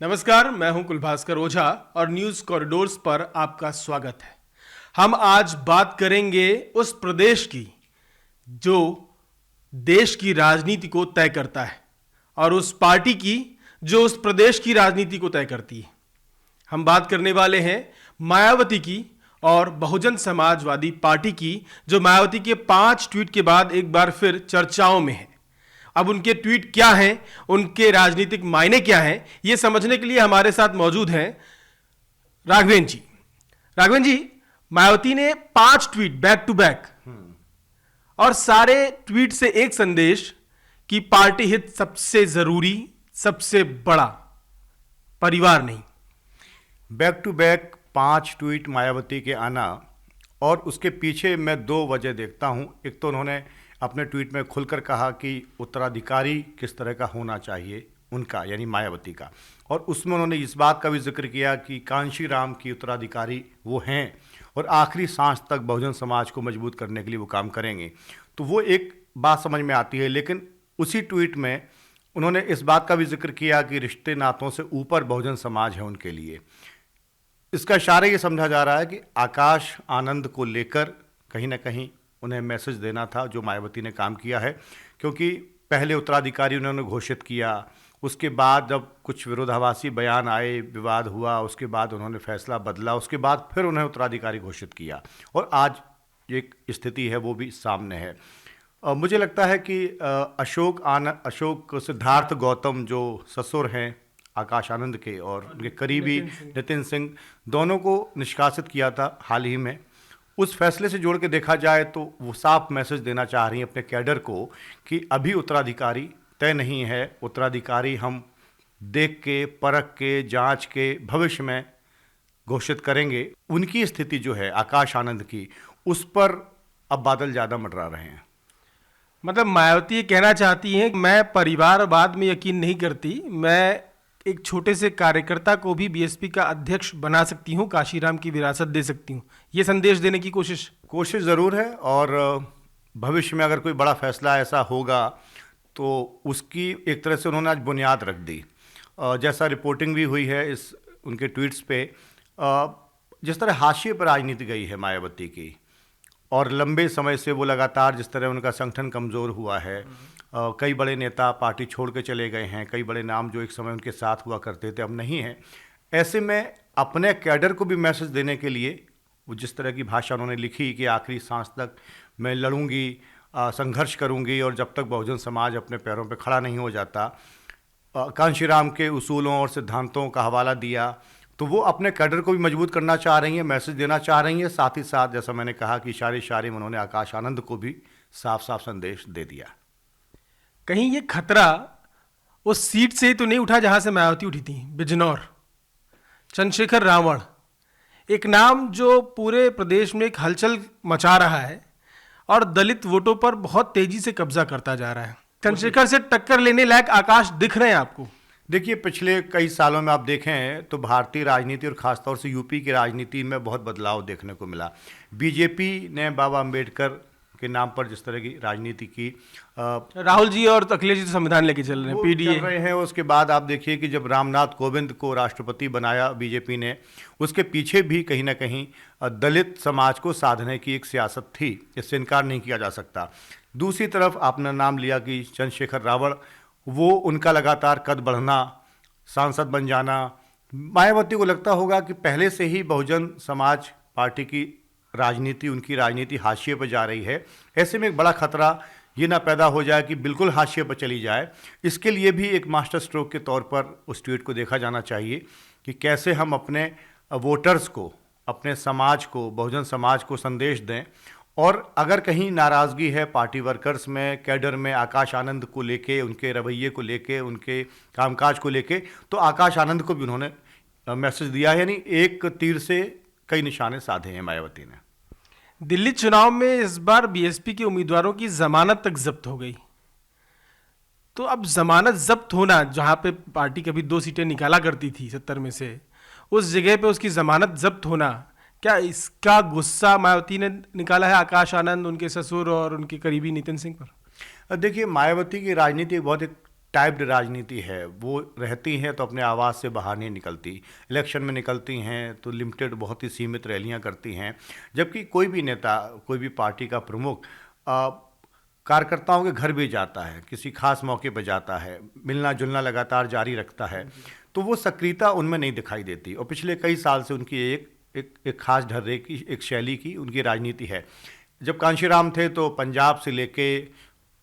नमस्कार, मैं हूं कुलभास्कर ओझा और न्यूज कॉरिडोर्स पर आपका स्वागत है। हम आज बात करेंगे उस प्रदेश की जो देश की राजनीति को तय करता है और उस पार्टी की जो उस प्रदेश की राजनीति को तय करती है। हम बात करने वाले हैं मायावती की और बहुजन समाजवादी पार्टी की, जो मायावती के 5 ट्वीट के बाद एक बार फिर चर्चाओं में है। अब उनके ट्वीट क्या हैं, उनके राजनीतिक मायने क्या हैं, यह समझने के लिए हमारे साथ मौजूद हैं राघवेंद्र जी। राघवेंद्र जी, मायावती ने 5 ट्वीट बैक टू बैक और सारे ट्वीट से एक संदेश कि पार्टी हित सबसे जरूरी, सबसे बड़ा, परिवार नहीं। Back to back 5 tweet Mayawati के आना, और उसके पीछे मैं 2 वजह देखता हूं। एक तो उन्होंने अपने ट्वीट में खुलकर कहा कि उत्तराधिकारी किस तरह का होना चाहिए उनका, यानी मायावती का, और उसमें उन्होंने इस बात का भी जिक्र किया कि कांशीराम की उत्तराधिकारी वो हैं और आखिरी सांस तक बहुजन समाज को मजबूत करने के लिए वो काम करेंगे। तो वो एक बात समझ में आती है। लेकिन उसी ट्वीट में उन्होंने इस बात का भी जिक्र किया कि रिश्ते नातों से ऊपर बहुजन समाज है उनके लिए। इसका इशारा ये समझा जा रहा है कि आकाश आनंद को लेकर कहीं ना कहीं उन्हें मैसेज देना था, जो मायावती ने काम किया है। क्योंकि पहले उत्तराधिकारी उन्होंने घोषित किया, उसके बाद जब कुछ विरोधाभासी बयान आए, विवाद हुआ, उसके बाद उन्होंने फैसला बदला, उसके बाद फिर उन्हें उत्तराधिकारी घोषित किया, और आज एक स्थिति है वो भी सामने है। मुझे लगता है कि अशोक सिद्धार्थ गौतम, जो ससुर हैं आकाश आनंद के, और उनके करीबी नितिन सिंह, दोनों को निष्कासित किया था हाल ही में। उस फैसले से जोड़ के देखा जाए तो वो साफ मैसेज देना चाह रही हैं अपने कैडर को कि अभी उत्तराधिकारी तय नहीं है। उत्तराधिकारी हम देख के, परख के, जांच के भविष्य में घोषित करेंगे। उनकी स्थिति जो है आकाश आनंद की, उस पर अब बादल ज़्यादा मंडरा रहे हैं। मतलब मायावती ये कहना चाहती हैं कि मैं परिवारवाद में यकीन नहीं करती, मैं एक छोटे से कार्यकर्ता को भी बीएसपी का अध्यक्ष बना सकती हूँ, काशीराम की विरासत दे सकती हूँ। ये संदेश देने की कोशिश ज़रूर है। और भविष्य में अगर कोई बड़ा फैसला ऐसा होगा तो उसकी एक तरह से उन्होंने आज बुनियाद रख दी। जैसा रिपोर्टिंग भी हुई है इस उनके ट्वीट्स पे, जिस तरह हाशिए पर राजनीति गई है मायावती की, और लंबे समय से वो लगातार जिस तरह उनका संगठन कमज़ोर हुआ है, कई बड़े नेता पार्टी छोड़ के चले गए हैं, कई बड़े नाम जो एक समय उनके साथ हुआ करते थे अब नहीं हैं। ऐसे में अपने कैडर को भी मैसेज देने के लिए वो जिस तरह की भाषा उन्होंने लिखी कि आखिरी सांस तक मैं लड़ूंगी, संघर्ष करूंगी, और जब तक बहुजन समाज अपने पैरों पर खड़ा नहीं हो जाता, कांशीराम के उसूलों और सिद्धांतों का हवाला दिया। तो वो अपने कैडर को भी मजबूत करना चाह रही हैं, मैसेज देना चाह रही हैं। साथ ही साथ जैसा मैंने कहा कि इशारे में उन्होंने आकाश आनंद को भी साफ साफ संदेश दे दिया। कहीं ये खतरा उस सीट से ही तो नहीं उठा जहां से मायावती उठी थी, बिजनौर। चंद्रशेखर रावण, एक नाम जो पूरे प्रदेश में एक हलचल मचा रहा है और दलित वोटों पर बहुत तेजी से कब्जा करता जा रहा है। चंद्रशेखर से टक्कर लेने लायक आकाश दिख रहे हैं आपको? देखिए, पिछले कई सालों में आप देखें तो भारतीय राजनीति और ख़ासतौर से यूपी की राजनीति में बहुत बदलाव देखने को मिला। बीजेपी ने बाबा अम्बेडकर के नाम पर जिस तरह की राजनीति की, राहुल जी और अखिलेश जी तो संविधान लेके चल रहे हैं, पीडीए चल रहे हैं। उसके बाद आप देखिए कि जब रामनाथ कोविंद को राष्ट्रपति बनाया बीजेपी ने, उसके पीछे भी कहीं ना कहीं दलित समाज को साधने की एक सियासत थी, इससे इनकार नहीं किया जा सकता। दूसरी तरफ आपने नाम लिया कि चंद्रशेखर रावण, वो उनका लगातार कद बढ़ना, सांसद बन जाना, मायावती को लगता होगा कि पहले से ही बहुजन समाज पार्टी की राजनीति, उनकी राजनीति हाशिए पर जा रही है। ऐसे में एक बड़ा खतरा ये ना पैदा हो जाए कि बिल्कुल हाशिए पर चली जाए। इसके लिए भी एक मास्टर स्ट्रोक के तौर पर उस ट्वीट को देखा जाना चाहिए कि कैसे हम अपने वोटर्स को, अपने समाज को, बहुजन समाज को संदेश दें। और अगर कहीं नाराज़गी है पार्टी वर्कर्स में, कैडर में, आकाश आनंद को लेके, उनके रवैये को लेके, उनके कामकाज को लेके, तो आकाश आनंद को भी उन्होंने मैसेज दिया है। यानी एक तीर से कई निशाने साधे हैं मायावती ने। दिल्ली चुनाव में इस बार बीएसपी के उम्मीदवारों की जमानत तक जब्त हो गई। तो अब जमानत जब्त होना, जहां पे पार्टी कभी 2 सीटें निकाला करती थी 70 में से, उस जगह पे उसकी जमानत जब्त होना, क्या इसका गुस्सा मायावती ने निकाला है आकाश आनंद, उनके ससुर और उनके करीबी नितिन सिंह पर? देखिए, मायावती की राजनीति बहुत एक टाइप्ड राजनीति है, वो रहती हैं तो अपने आवाज़ से बाहर नहीं निकलती, इलेक्शन में निकलती हैं तो लिमिटेड बहुत ही सीमित रैलियां करती हैं। जबकि कोई भी नेता, कोई भी पार्टी का प्रमुख कार्यकर्ताओं के घर भी जाता है, किसी खास मौके पर जाता है, मिलना जुलना लगातार जारी रखता है, तो वो सक्रियता उनमें नहीं दिखाई देती। और पिछले कई साल से उनकी एक खास ढर्रे की, एक शैली की उनकी राजनीति है। जब कांशीराम थे तो पंजाब से लेके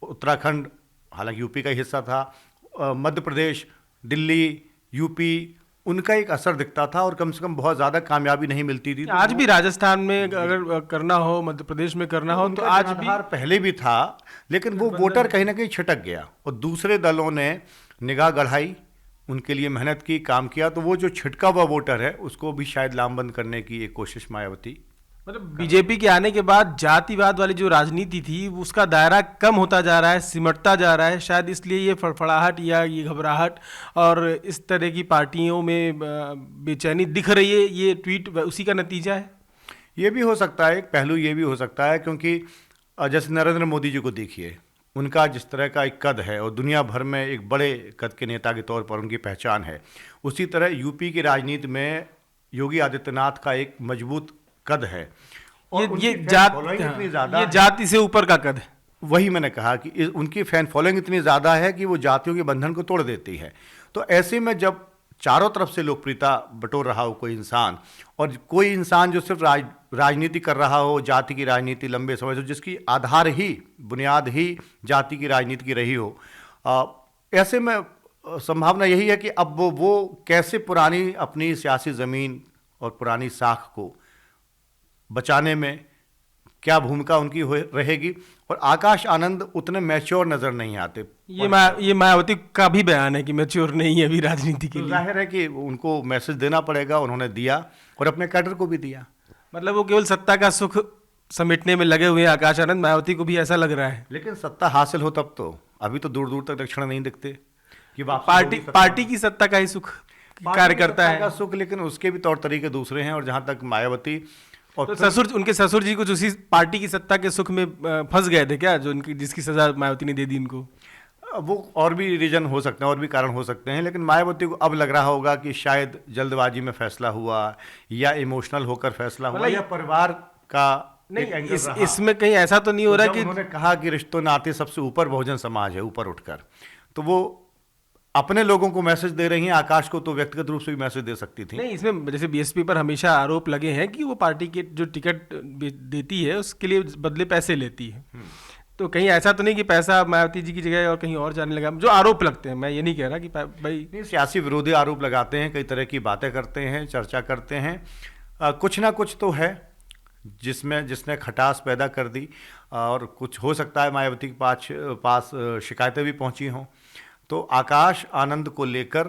उत्तराखंड, हालांकि यूपी का हिस्सा था, मध्य प्रदेश, दिल्ली, यूपी, उनका एक असर दिखता था और कम से कम बहुत ज़्यादा कामयाबी नहीं मिलती थी। आज भी राजस्थान में अगर करना हो, मध्य प्रदेश में करना हो, तो आज भी पहले भी था, लेकिन वो वोटर कहीं ना कहीं छिटक गया और दूसरे दलों ने निगाह गढ़ाई, उनके लिए मेहनत की, काम किया, तो वो जो छिटका हुआ वोटर है उसको भी शायद लामबंद करने की एक कोशिश मायावती। मतलब बीजेपी के आने के बाद जातिवाद वाली जो राजनीति थी उसका दायरा कम होता जा रहा है, सिमटता जा रहा है। शायद इसलिए ये फड़फड़ाहट या ये घबराहट और इस तरह की पार्टियों में बेचैनी दिख रही है, ये ट्वीट उसी का नतीजा है। ये भी हो सकता है, एक पहलू ये भी हो सकता है, क्योंकि जैसे नरेंद्र मोदी जी को देखिए, उनका जिस तरह का एक कद है और दुनिया भर में एक बड़े कद के नेता के तौर पर उनकी पहचान है, उसी तरह यूपी की राजनीति में योगी आदित्यनाथ का एक मजबूत कद है। और ये ज़्यादा, ये जाति से ऊपर का कद है। वही मैंने कहा कि उनकी फैन फॉलोइंग इतनी ज़्यादा है कि वो जातियों के बंधन को तोड़ देती है। तो ऐसे में जब चारों तरफ से लोकप्रियता बटोर रहा हो कोई इंसान, और कोई इंसान जो सिर्फ राजनीति कर रहा हो, जाति की राजनीति लंबे समय से, जिसकी आधार ही, बुनियाद ही जाति की राजनीति की रही हो, ऐसे में संभावना यही है कि अब वो कैसे पुरानी अपनी सियासी ज़मीन और पुरानी साख को बचाने में क्या भूमिका उनकी रहेगी। और आकाश आनंद उतने मैच्योर नजर नहीं आते। ये मायावती का भी बयान है कि मैच्योर नहीं है अभी राजनीति के लिए। जाहिर है कि उनको मैसेज देना पड़ेगा, उन्होंने दिया और अपने कैडर को भी दिया। मतलब वो केवल सत्ता का सुख समेटने में लगे हुए हैं आकाश आनंद, मायावती को भी ऐसा लग रहा है। लेकिन सत्ता हासिल हो तब तो, अभी तो दूर दूर तक लक्षण नहीं दिखते कि पार्टी की सत्ता का ही सुख कार्य करता है सुख, लेकिन उसके भी तौर तरीके दूसरे हैं। और जहां तक मायावती और तो उनके ससुर जी कुछ उसी पार्टी की सत्ता के सुख में फंस गए थे क्या, जो जिसकी सजा मायावती ने दे दी इनको? वो और भी रीजन हो सकते हैं, और भी कारण हो सकते हैं, लेकिन मायावती को अब लग रहा होगा कि शायद जल्दबाजी में फैसला हुआ या इमोशनल होकर फैसला हुआ या परिवार का नहीं, इसमें कहीं ऐसा तो नहीं हो रहा कि उन्होंने कहा कि रिश्तों नाते सबसे ऊपर बहुजन समाज है, ऊपर उठकर, तो वो अपने लोगों को मैसेज दे रही हैं। आकाश को तो व्यक्तिगत रूप से भी मैसेज दे सकती थी। नहीं, इसमें जैसे बीएसपी पर हमेशा आरोप लगे हैं कि वो पार्टी के जो टिकट देती है उसके लिए बदले पैसे लेती है। तो कहीं ऐसा तो नहीं कि पैसा मायावती जी की जगह और कहीं और जाने लगा, जो आरोप लगते हैं। मैं ये नहीं कह रहा कि भाई नहीं, सियासी विरोधी आरोप लगाते हैं, कई तरह की बातें करते हैं, चर्चा करते हैं, कुछ ना कुछ तो है जिसने खटास पैदा कर दी। और कुछ हो सकता है मायावती के पास शिकायतें भी पहुंची हों। तो आकाश आनंद को लेकर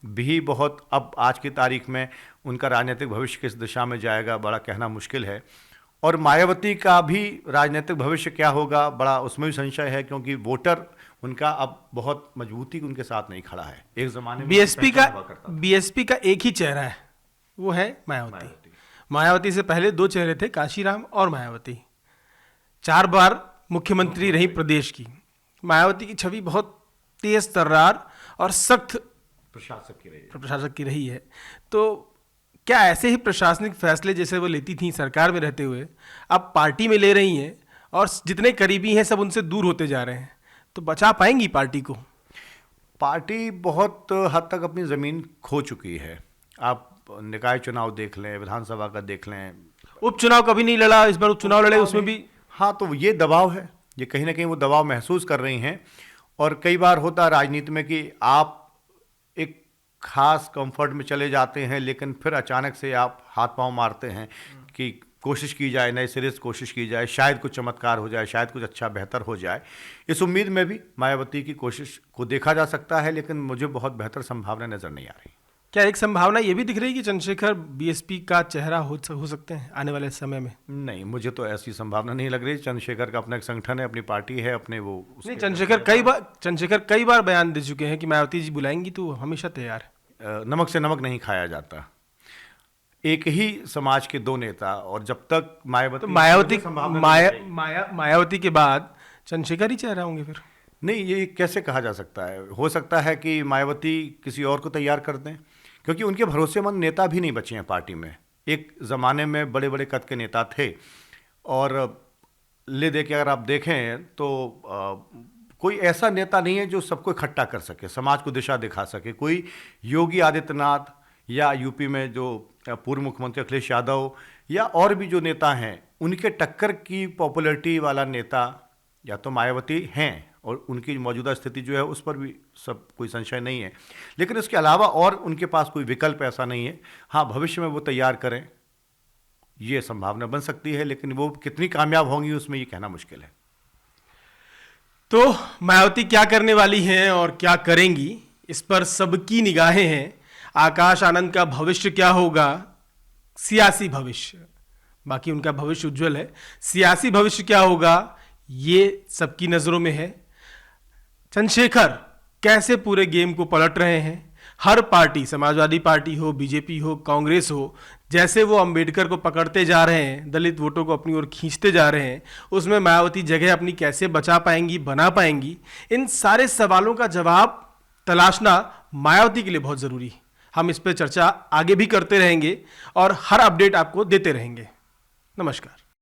भी बहुत, अब आज की तारीख में उनका राजनीतिक भविष्य किस दिशा में जाएगा बड़ा कहना मुश्किल है। और मायावती का भी राजनीतिक भविष्य क्या होगा बड़ा, उसमें भी संशय है, क्योंकि वोटर उनका अब बहुत मजबूती उनके साथ नहीं खड़ा है। एक जमाने में बीएसपी का एक ही चेहरा है, वो है मायावती। मायावती से पहले दो चेहरे थे, काशीराम और मायावती। 4 बार मुख्यमंत्री रही प्रदेश की। मायावती की छवि बहुत तेज तर्रार और सख्त प्रशासक की रही है। तो क्या ऐसे ही प्रशासनिक फैसले जैसे वो लेती थी सरकार में रहते हुए, अब पार्टी में ले रही हैं और जितने करीबी हैं सब उनसे दूर होते जा रहे हैं, तो बचा पाएंगी पार्टी को? पार्टी बहुत हद तक अपनी ज़मीन खो चुकी है। आप निकाय चुनाव देख लें, विधानसभा का देख लें, उपचुनाव कभी नहीं लड़ा, इस बार उपचुनाव लड़े उसमें भी। हाँ, तो ये दबाव है, ये कहीं ना कहीं वो दबाव महसूस कर रही हैं। और कई बार होता है राजनीति में कि आप एक खास कंफर्ट में चले जाते हैं, लेकिन फिर अचानक से आप हाथ पांव मारते हैं कि कोशिश की जाए, नए सिरे से कोशिश की जाए, शायद कुछ चमत्कार हो जाए, शायद कुछ अच्छा बेहतर हो जाए। इस उम्मीद में भी मायावती की कोशिश को देखा जा सकता है, लेकिन मुझे बहुत बेहतर संभावना नज़र नहीं आ रही। क्या एक संभावना ये भी दिख रही है कि चंद्रशेखर बीएसपी का चेहरा हो सकते हैं आने वाले समय में? नहीं, मुझे तो ऐसी संभावना नहीं लग रही। चंद्रशेखर का अपना एक संगठन है, अपनी पार्टी है, अपने वो नहीं, चंद्रशेखर कई बार बयान दे चुके हैं कि मायावती जी बुलाएंगी तो हमेशा तैयार है। नमक से नमक नहीं खाया जाता। एक ही समाज के दो नेता, और जब तक मायावती मायावती के बाद चंद्रशेखर ही चेहरा होंगे फिर? नहीं, ये कैसे कहा जा सकता है? हो सकता है कि मायावती किसी और को तैयार कर दें, क्योंकि उनके भरोसेमंद नेता भी नहीं बचे हैं पार्टी में। एक ज़माने में बड़े बड़े कद के नेता थे, और ले दे के अगर आप देखें तो कोई ऐसा नेता नहीं है जो सबको इकट्ठा कर सके, समाज को दिशा दिखा सके। कोई योगी आदित्यनाथ या यूपी में जो पूर्व मुख्यमंत्री अखिलेश यादव या और भी जो नेता हैं, उनके टक्कर की पॉपुलैरिटी वाला नेता या तो मायावती हैं, और उनकी मौजूदा स्थिति जो है उस पर भी सब कोई संशय नहीं है। लेकिन इसके अलावा और उनके पास कोई विकल्प ऐसा नहीं है। हाँ, भविष्य में वो तैयार करें, ये संभावना बन सकती है, लेकिन वो कितनी कामयाब होंगी उसमें ये कहना मुश्किल है। तो मायावती क्या करने वाली हैं और क्या करेंगी, इस पर सबकी निगाहें हैं। आकाश आनंद का भविष्य क्या होगा, सियासी भविष्य, बाकी उनका भविष्य उज्जवल है, सियासी भविष्य क्या होगा ये सबकी नजरों में है। चंद्रशेखर कैसे पूरे गेम को पलट रहे हैं। हर पार्टी, समाजवादी पार्टी हो, बीजेपी हो, कांग्रेस हो, जैसे वो अंबेडकर को पकड़ते जा रहे हैं, दलित वोटों को अपनी ओर खींचते जा रहे हैं, उसमें मायावती जगह अपनी कैसे बचा पाएंगी, बना पाएंगी, इन सारे सवालों का जवाब तलाशना मायावती के लिए बहुत ज़रूरी है। हम इस पर चर्चा आगे भी करते रहेंगे और हर अपडेट आपको देते रहेंगे। नमस्कार।